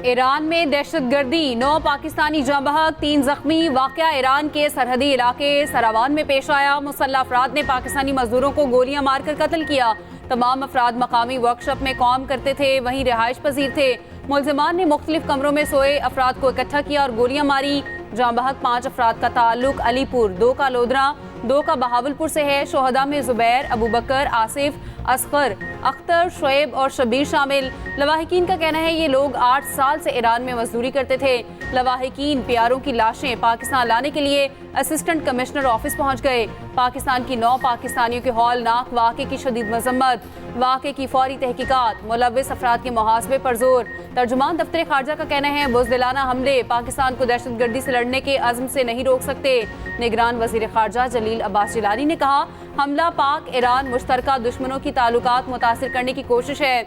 Iran में दहशतगर्दी, 9 पाकिस्तानी जाँ बहक, 3 जख्मी। वाक़या ईरान के सरहदी इलाके सरावान में पेश आया। मुसल्लह अफराद ने पाकिस्तानी मजदूरों को गोलियां मारकर कत्ल किया। तमाम अफराद मकामी वर्कशॉप में काम करते थे, वहीं रिहाइश पजीर थे। मुल्जिमान ने मुख्तलिफ कमरों में सोए अफराद को इकट्ठा किया और गोलियां मारी। जाँ बहक 5 अफराद का ताल्लुक अलीपुर, 2 का लोधरा, 2 का बहावलपुर से है। शोहदा में जुबैर, अबू बकर, आसिफ, असगर, अख्तर, शुएब और शबीर शामिल। लवाहिकीन का कहना है ये लोग 8 साल से ईरान में मजदूरी करते थे। लवाहिकीन प्यारों की लाशें पाकिस्तान लाने के लिए असिस्टेंट कमिश्नर ऑफिस पहुंच गए। पाकिस्तान की 9 पाकिस्तानियों के हौलनाक वाक़े की शदीद मजम्मत, वाक़े की फौरी तहकीकात, मुलव्विस अफराद के मुहासबे पर जोर। तर्जुमान दफ्तर खारजा का कहना है बुज़दिलाना हमले पाकिस्तान को दहशतगर्दी से लड़ने के अज़्म से नहीं रोक सकते। निगरान वज़ीर खारजा जलील अब्बास जिलानी ने कहा हमला पाक ईरान मुश्तरका दुश्मनों की ताल्लुकात मुतासिर करने की कोशिश है।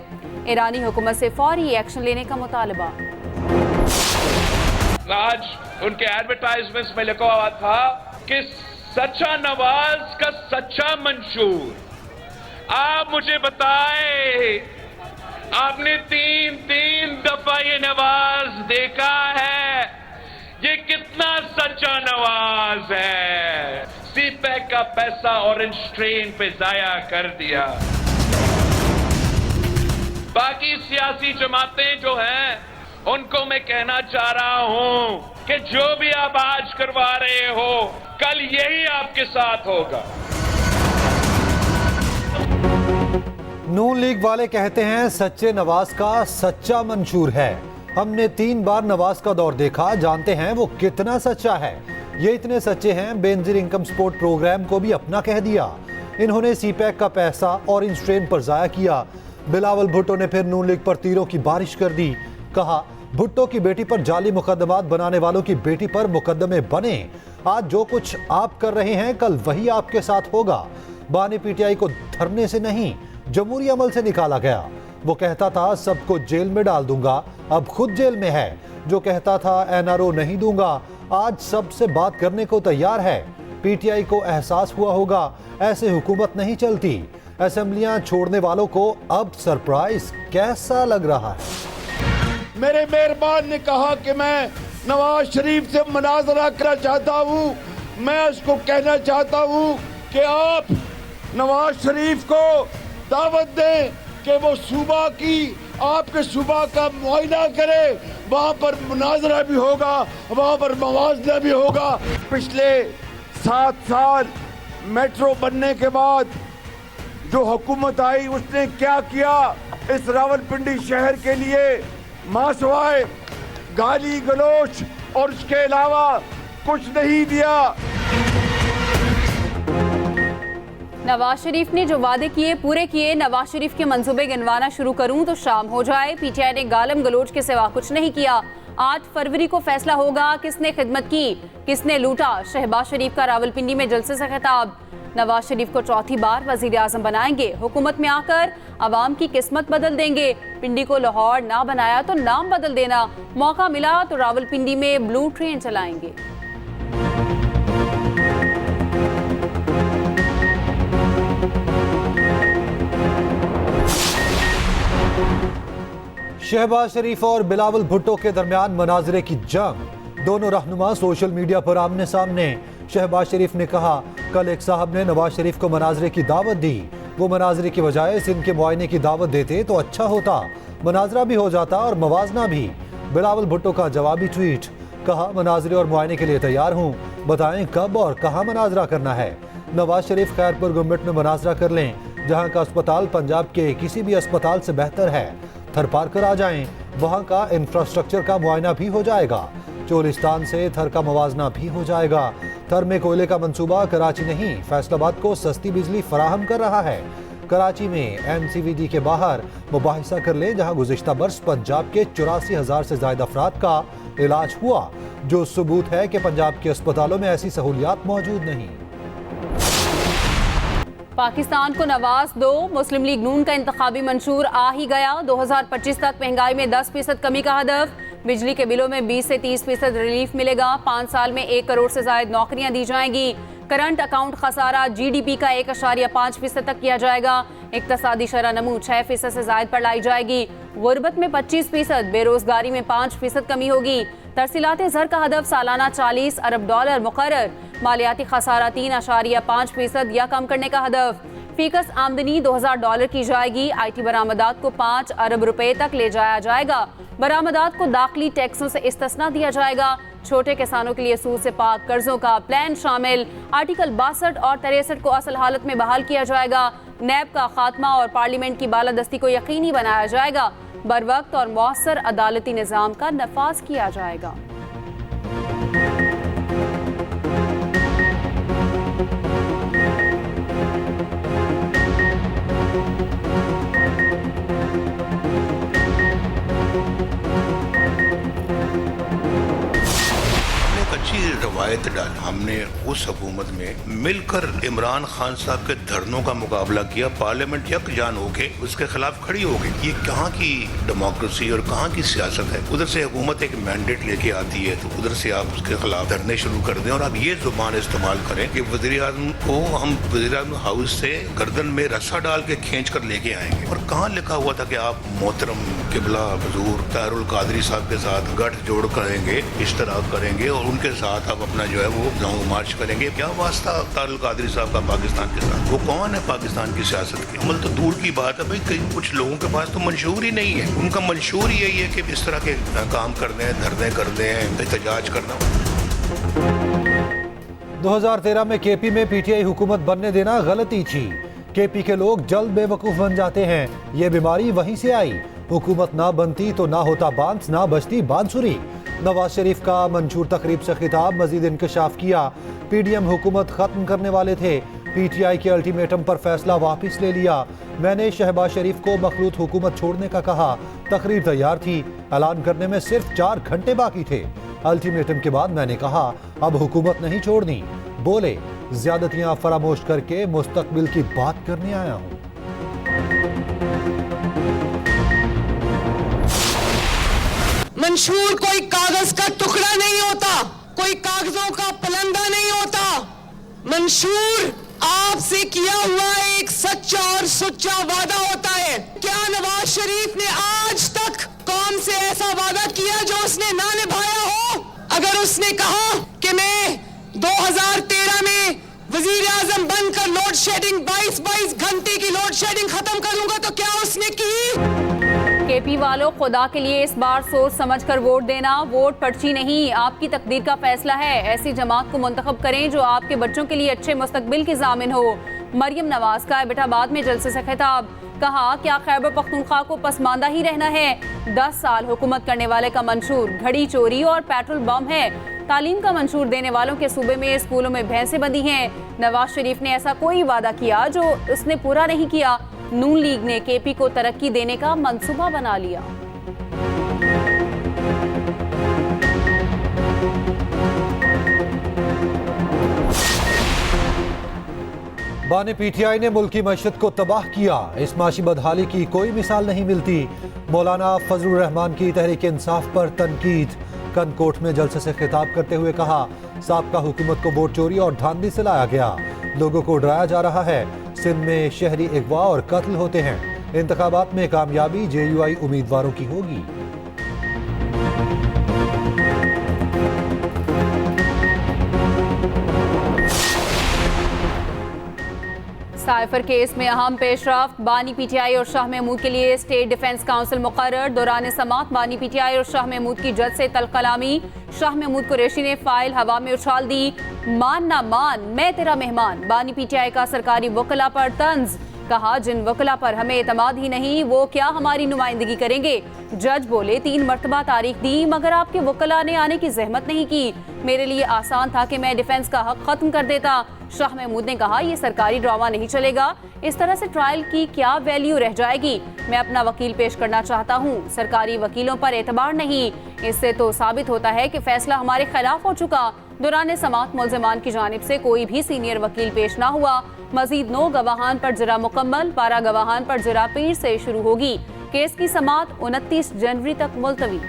ईरानी हुकूमत से फौरी एक्शन लेने का मुतालबा। आज उनके एडवर्टाइजमेंट्स में लिखा हुआ था कि सच्चा नवाज का सच्चा मंशूर। आप मुझे बताएं, आपने तीन दफा ये नवाज देखा है, ये कितना सच्चा नवाज है। सीपैक का पैसा ऑरेंज ट्रेन पे जाया कर दिया। बाकी सियासी जमातें जो हैं उनको मैं कहना चाह रहा हूं कि जो भी आप आज करवा रहे हो कल यही आपके साथ होगा। नून लीग वाले कहते हैं सच्चे नवाज का सच्चा मंशूर है। हमने 3 बार नवाज का दौर देखा, जानते हैं वो कितना सच्चा है। ये इतने सच्चे हैं बेनजीर इनकम सपोर्ट प्रोग्राम को भी अपना कह दिया। इन्होंने सीपैक का पैसा ऑरेंज ट्रेन पर जाया किया। बिलावल भुट्टो ने फिर नून लीग पर तीरों की बारिश कर दी। कहा भुट्टो की बेटी पर जाली मुकदमात बनाने वालों की बेटी पर मुकदमे बने। आज जो कुछ आप कर रहे हैं कल वही आपके साथ होगा। बानी पीटीआई को धरने से नहीं जमहूरी अमल से निकाला गया। वो कहता था सबको जेल में डाल दूंगा, अब खुद जेल में है। जो कहता था एनआरओ नहीं दूंगा, आज सबसे बात करने को तैयार है। पीटीआई को एहसास हुआ होगा ऐसे हुकूमत नहीं चलती। असेंबलियां छोड़ने वालों को अब सरप्राइज कैसा लग रहा है? मेरे मेहरबान ने कहा कि मैं नवाज शरीफ से मुनाजरा करना चाहता हूं। मैं उसको कहना चाहता हूं कि आप नवाज शरीफ को दावत दें कि वो सूबा की आपके सूबा का मुआयना करे। वहाँ पर मुनाजरा भी होगा, वहाँ पर मुआवजा भी होगा। पिछले 7 साल मेट्रो बनने के बाद जो हुकूमत आई उसने क्या किया इस रावलपिंडी शहर के लिए? मासवाए गाली गलोच और उसके अलावा कुछ नहीं दिया। नवाज शरीफ ने जो वादे किए पूरे किए। नवाज शरीफ के मंसूबे गिनवाना शुरू करूं तो शाम हो जाए। पीटीआई ने गालम गलोच के सिवा कुछ नहीं किया। 8 फरवरी को फैसला होगा किसने खिदमत की, किसने लूटा। शहबाज शरीफ का रावलपिंडी में जलसे से खिताब। नवाज शरीफ को चौथी बार वजीर आजम बनाएंगे। हुकूमत में आकर अवाम की किस्मत बदल देंगे। पिंडी को लाहौर ना बनाया तो नाम बदल देना। मौका मिला तो रावलपिंडी में ब्लू ट्रेन चलाएंगे। शहबाज शरीफ और बिलावल भुट्टो के दरमियान मनाजरे की जंग। दोनों रहनुमा सोशल मीडिया पर आमने सामने। शहबाज शरीफ ने कहा कल एक साहब ने नवाज शरीफ को मनाजरे की दावत दी। वो मनाजरे की बजाय सिंध के मुआयने की दावत देते तो अच्छा होता, मनाजरा भी हो जाता और मवाजना भी। बिलावल भुट्टो का जवाबी ट्वीट। कहा मनाजरे और मुआयने के लिए तैयार हूँ, बताएं कब और कहाँ मनाजरा करना है। नवाज शरीफ खैरपुर गवर्नमेंट में मनाजरा कर लें, जहाँ का अस्पताल पंजाब के किसी भी अस्पताल से बेहतर है। थर पार कर आ जाएं, वहाँ का इंफ्रास्ट्रक्चर का मुआयना भी हो जाएगा। चोलिस्तान से थर का मवाजना भी हो जाएगा। थर में कोयले का मंसूबा कराची नहीं फैसलाबाद को सस्ती बिजली फराहम कर रहा है। कराची में MCVD के बाहर मुबाहिसा कर ले, जहाँ गुज़िश्ता बरस पंजाब के 84,000 से ज़ायद अफराद का इलाज हुआ, जो सबूत है कि पंजाब के अस्पतालों में ऐसी सहूलियात मौजूद नहीं। पाकिस्तान को नवाज दो। मुस्लिम लीग नून का इंतखाबी मंशूर आ ही गया। 2025 तक महंगाई में 10% कमी का हदफ। बिजली के बिलों में 20 से 30% रिलीफ मिलेगा। 5 साल में 1 करोड़ से ज्यादा नौकरियां दी जाएंगी। करंट अकाउंट खसारा GDP का 1.5% तक किया जाएगा। इक्तसादी शरह नमू 6% से ज्यादा पर लाई जाएगी। गुर्बत में 25%, बेरोजगारी में 5% कमी होगी। तरसीलात ज़र का हदफ सालाना $40 अरब मुकर्रर। मालियाती खसारा 3.5% या कम करने का हदफ। फीकस आमदनी $2000 की जाएगी। IT बरामदात को 5 अरब रुपए तक ले जाया जाएगा। बरामदात को दाखिली टैक्सों से इस्तिस्ना दिया जाएगा। छोटे किसानों के लिए सूद से पाक कर्जों का प्लान शामिल। आर्टिकल 62 और 63 को असल हालत में बहाल किया जाएगा। नैब का खात्मा और पार्लियामेंट की बालादस्ती को यकीनी बनाया जाएगा। बर वक्त और मौसर अदालती निज़ाम का नफाज किया जाएगा। रवायत डाल हमने उस हुकूमत में मिलकर इमरान खान साहब के धरनों का मुकाबला किया। पार्लियामेंट यकजान होके उसके खिलाफ खड़ी हो गई। ये कहाँ की डेमोक्रेसी और कहाँ की सियासत है? उधर से हुकूमत एक मैंडेट लेके आती है तो उधर से आप उसके खिलाफ धरने शुरू कर दें और आप ये जुबान इस्तेमाल करें कि वज़ीर आज़म को हम वज़ीर आज़म हाउस से गर्दन में रस्सा डाल के खींच कर लेके आएंगे। और कहाँ लिखा हुआ था कि आप मोहतरम किबला हुज़ूर तारुल कादरी साहब के साथ गठजोड़ करेंगे, इश्तराक करेंगे और उनके साथ आप अपना जो है वो लॉन्ग मार्च करेंगे? क्या वास्ता तारुल कादरी साहब का पाकिस्तान के साथ? वो कौन है पाकिस्तान की सियासत के? अमल तो दूर की बात है भाई, कई कुछ लोगों के पास तो मंशूर ही नहीं है। उनका मंशूर यही है कि इस तरह के काम करने हैं, धरने करने हैं, एहतजाज करना। 2013 में केपी में पीटीआई हुकूमत बनने देना गलती थी। केपी के लोग जल्द बेवकूफ बन जाते हैं। ये बीमारी वहीं से आई। हुकूमत ना बनती तो ना होता बांस, ना बचती बांसुरी। नवाज शरीफ का मंशूर तकरीब से खिताब मजीद इंकशाफ किया। पीडीएम हुकूमत खत्म करने वाले थे। पीटीआई के अल्टीमेटम पर फैसला वापस ले लिया। मैंने शहबाज शरीफ को मखलूत हुकूमत छोड़ने का कहा। तकरीर तैयार थी, ऐलान करने में सिर्फ 4 घंटे बाकी थे। अल्टीमेटम के बाद मैंने कहा अब हुकूमत नहीं छोड़नी। बोले ज्यादतियां फरामोश करके मुस्तकबिल की बात करने आया हूं। मंशूर कोई कागज का टुकड़ा नहीं होता, कोई कागजों का पलंदा नहीं होता। मंशूर आपसे किया हुआ एक सच्चा और सुच्चा वादा होता है। क्या नवाज शरीफ ने आज तक कौम से ऐसा वादा किया जो उसने ना निभाया हो? अगर उसने कहा कि मैं 2013 में वजीर आजम बनकर लोड शेडिंग 22 घंटे की लोड शेडिंग खत्म करूंगा, तो क्या उसने की? केपी वालों, खुदा के लिए इस बार सोच समझ कर वोट देना। वोट पर्ची नहीं, आपकी तकदीर का फैसला है। ऐसी जमात को मुंतखब करें जो आपके बच्चों के लिए अच्छे मुस्तकबिल की जामिन हो। मरियम नवाज का एबटाबाद में जलसे से खिताब। कहा क्या खैबर पख्तूनख्वा को पसमानदा ही रहना है? 10 साल हुकूमत करने वाले का मंशूर घड़ी चोरी और पेट्रोल बम है। तालीम का मंशूर देने वालों के सूबे में स्कूलों में भैंसें बंधी हैं। नवाज शरीफ ने ऐसा कोई वादा किया जो उसने पूरा नहीं किया। नून लीग ने केपी को तरक्की देने का मंसूबा बना लिया। बानी पीटीआई ने मुल्की मईशत को तबाह किया। इस माशी बदहाली की कोई मिसाल नहीं मिलती। मौलाना फजलुर रहमान की तहरीक इंसाफ पर तनकीद। कनकोट में जलसे से खिताब करते हुए कहा साबका हुकूमत को वोट चोरी और धांधली से लाया गया। लोगों को डराया जा रहा है। सिंध में शहरी अगवा और कत्ल होते हैं। इंतखाबात में कामयाबी जेयूआई उम्मीदवारों की होगी। साइफर केस में अहम पेशरफ्त। बानी पीटीआई और शाह महमूद के लिए स्टेट डिफेंस काउंसिल मुकर्रर। दौरान समात बानी पीटीआई और शाह महमूद की जज से तल्ख कलामी। शाह महमूद कुरैशी ने फाइल हवा में उछाल दी। मान ना मान, मैं तेरा मेहमान। बानी पीटीआई का सरकारी वकला पर तंज। कहा जिन वकला पर हमें एतमाद ही नहीं वो क्या हमारी नुमाइंदगी करेंगे। जज बोले 3 मरतबा तारीख दी मगर आपके वकला ने आने की जहमत नहीं की। मेरे लिए आसान था कि मैं डिफेंस का हक खत्म कर देता। शाह महमूद ने कहा यह सरकारी ड्रामा नहीं चलेगा। इस तरह से ट्रायल की क्या वैल्यू रह जाएगी। मैं अपना वकील पेश करना चाहता हूँ, सरकारी वकीलों पर एतबार नहीं। इससे तो साबित होता है कि फैसला हमारे खिलाफ हो चुका। दौरान समात मुल्ज़िमान की जानिब से कोई भी सीनियर वकील पेश ना हुआ। मजीद 9 गवाहान पर जरा मुकम्मल, 12 गवाहान पर जरा पीर से शुरू होगी। केस की समात 29 जनवरी तक मुलतवी।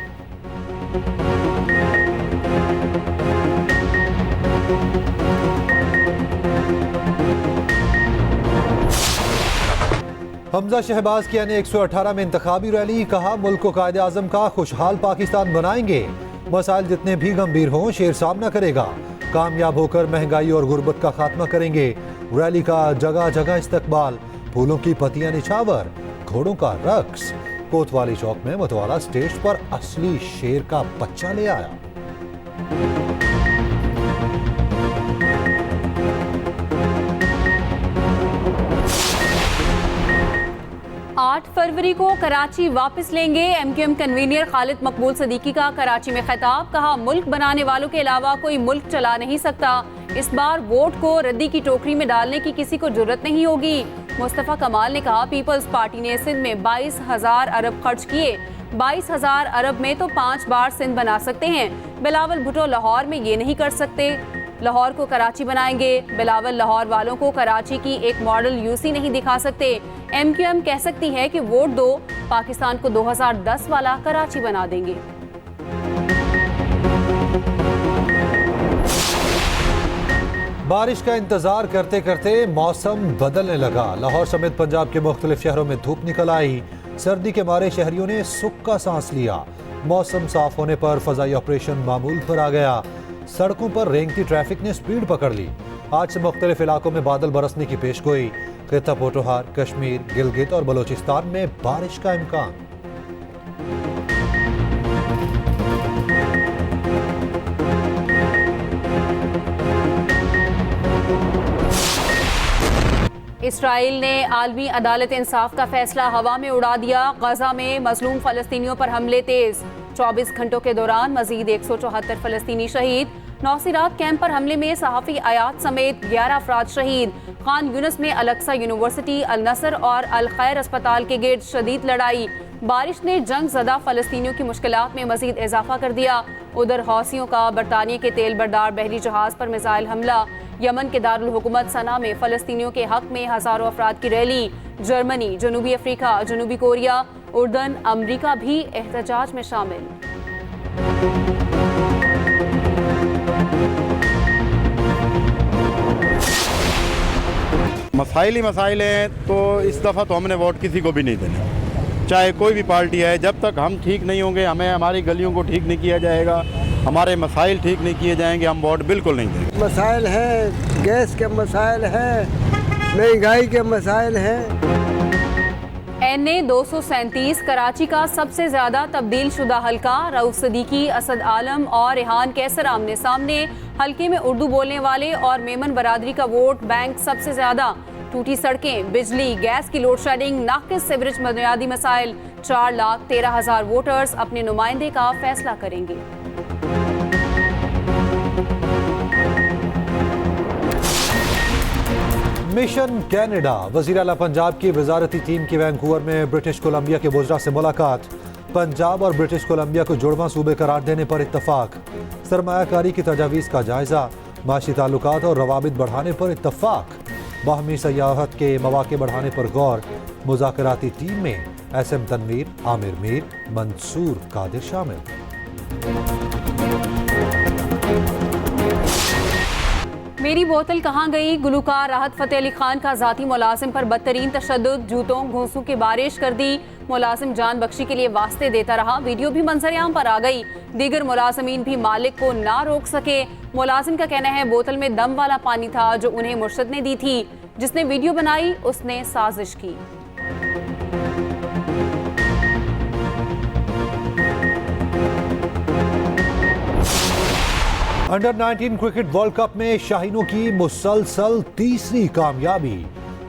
हमजा शहबाज की यानी 118 में इंतखाबी रैली, कहा मुल्क को कायदे आजम का खुशहाल पाकिस्तान बनाएंगे। मसाइल जितने भी गंभीर हों शेर सामना करेगा। कामयाब होकर महंगाई और गुर्बत का खात्मा करेंगे। रैली का जगह जगह इस्तकबाल, फूलों की पत्तियां निछावर, घोड़ों का रक्स। कोतवाली चौक में मतवाला स्टेज पर असली शेर का बच्चा ले आया। 8 फरवरी को कराची वापस लेंगे। एमक्यूएम कन्वीनर खालिद मकबूल सदीकी का कराची में खिताब, कहा मुल्क बनाने वालों के अलावा कोई मुल्क चला नहीं सकता। इस बार वोट को रद्दी की टोकरी में डालने की किसी को जरूरत नहीं होगी। मुस्तफा कमाल ने कहा पीपल्स पार्टी ने सिंध में 22,000 अरब खर्च किए। 22,000 अरब में तो 5 बार सिंध बना सकते हैं। बिलावल भुट्टो लाहौर में ये नहीं कर सकते। लाहौर को कराची बनाएंगे। बिलावल लाहौर वालों को कराची की एक मॉडल यूसी नहीं दिखा सकते। एमक्यूएम कह सकती है कि वोट दो, पाकिस्तान को 2010 वाला कराची बना देंगे। बारिश का इंतजार करते करते मौसम बदलने लगा। लाहौर समेत पंजाब के मुख्तलिफ शहरों में धूप निकल आई। सर्दी के मारे शहरियों ने सुख का सांस लिया। मौसम साफ होने पर फजाई ऑपरेशन मामूल पर आ गया। सड़कों पर रेंगती ट्रैफिक ने स्पीड पकड़ ली। आज से मुख्तलिफ इलाकों में बादल बरसने की पेशगोई। खित्ता पोटोहार, कश्मीर, गिलगित और बलोचिस्तान में बारिश का इम्कान। इसराइल ने आलमी अदालत इंसाफ का फैसला हवा में उड़ा दिया। गजा में मजलूम फलस्तीनियों पर हमले तेज। 24 घंटों के दौरान मजीद 174 फलस्तीनी शहीद। नौसिरात कैंप पर हमले में सहाफ़ी आयात समेत 11 अफराद शहीद। खान यूनिस में अलक्सा यूनिवर्सिटी, अल नसर और अल खैर अस्पताल के गिर्द शदीद लड़ाई। बारिश ने जंग ज़दा फलस्तीनियों की मुश्किलात में मजीद इजाफा कर दिया। उधर हौसियों का बरतानिया के तेल बरदार बहरी जहाज पर मिसाइल हमला। यमन के दारुल हुकूमत सना में फलस्तीनियों के हक में हजारों अफराद की रैली। जर्मनी, जनूबी अफ्रीका, जनूबी कोरिया, उर्दन, अमरीका भी एहतजाज में शामिल। मसाइल ही मसाइल हैं, तो इस दफ़ा तो हमने वोट किसी को भी नहीं देना, चाहे कोई भी पार्टी है। जब तक हम ठीक नहीं होंगे, हमें हमारी गलियों को ठीक नहीं किया जाएगा, हमारे मसाइल ठीक नहीं किए जाएंगे, हम वोट बिल्कुल नहीं देंगे। मसाइल हैं, गैस के मसाइल हैं, महंगाई के मसाइल हैं। NA 237 कराची का सबसे ज्यादा तब्दील शुदा हल्का। रऊफ सदीकी, असद आलम और रेहान कैसर आमने सामने। हल्के में उर्दू बोलने वाले और मेमन बरादरी का वोट बैंक सबसे ज्यादा। टूटी सड़कें, बिजली, गैस की लोड शेडिंग, नाकिस सीवरेज, बुनियादी मसाइल। 4,13,000 वोटर्स अपने नुमाइंदे का फैसला करेंगे। Mission Canada. वज़ीर आला पंजाब की वजारती टीम की वैंकूवर में ब्रिटिश कोलंबिया के वज़रा से मुलाकात। पंजाब और ब्रिटिश कोलंबिया को जुड़वां सूबे करार देने पर इत्तफाक। सरमायाकारी की तजावीज़ का जायजा। माशी ताल्लुकात और रवाबित बढ़ाने पर इत्तफाक। बाहमी सयाहत के मौके बढ़ाने पर गौर। मुज़ाकराती टीम में SM तनवीर, आमिर मीर, मंसूर कादिर शामिल। मेरी बोतल कहाँ गई। गुलूकार राहत फ़तेह अली खान का ज़ाती मुलाजिम पर बदतरीन तशद्दुद, जूतों घूंसों की बारिश कर दी। मुलाजिम जान बख्शी के लिए वास्ते देता रहा। वीडियो भी मंजर-ए-आम पर आ गई। दीगर मुलाजिमीन भी मालिक को ना रोक सके। मुलाजिम का कहना है बोतल में दम वाला पानी था जो उन्हें मुर्शद ने दी थी। जिसने वीडियो बनाई उसने साजिश की। अंडर 19 क्रिकेट वर्ल्ड कप में शाहीनों की मुसलसल तीसरी कामयाबी।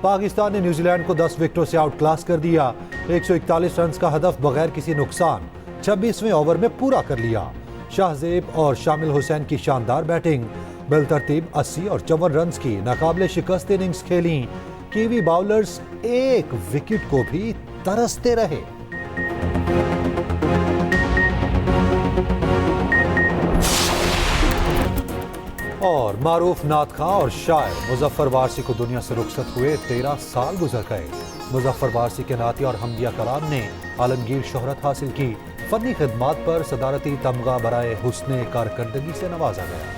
पाकिस्तान ने न्यूजीलैंड को 10 विकेटों से आउट क्लास कर दिया। 141 रन का हदफ बगैर किसी नुकसान 26वें ओवर में पूरा कर लिया। शाहजेब और शामिल हुसैन की शानदार बैटिंग। बिलतरतीब 80 और 54 रन की नाकाबिले शिकस्त इनिंग्स खेली। कीवी बाउलर्स एक विकेट को भी तरसते रहे। और मारूफ नात खां और शायर मुजफ्फर वारसी को दुनिया से रुखसत हुए 13 साल गुजर गए। मुजफ्फर वारसी के नातिया और हमदिया कलाम ने आलमगीर शोहरत हासिल की। फनी खिदमात पर सदारती तमगा बराए हुस्ने कारकर्दगी से नवाजा गया।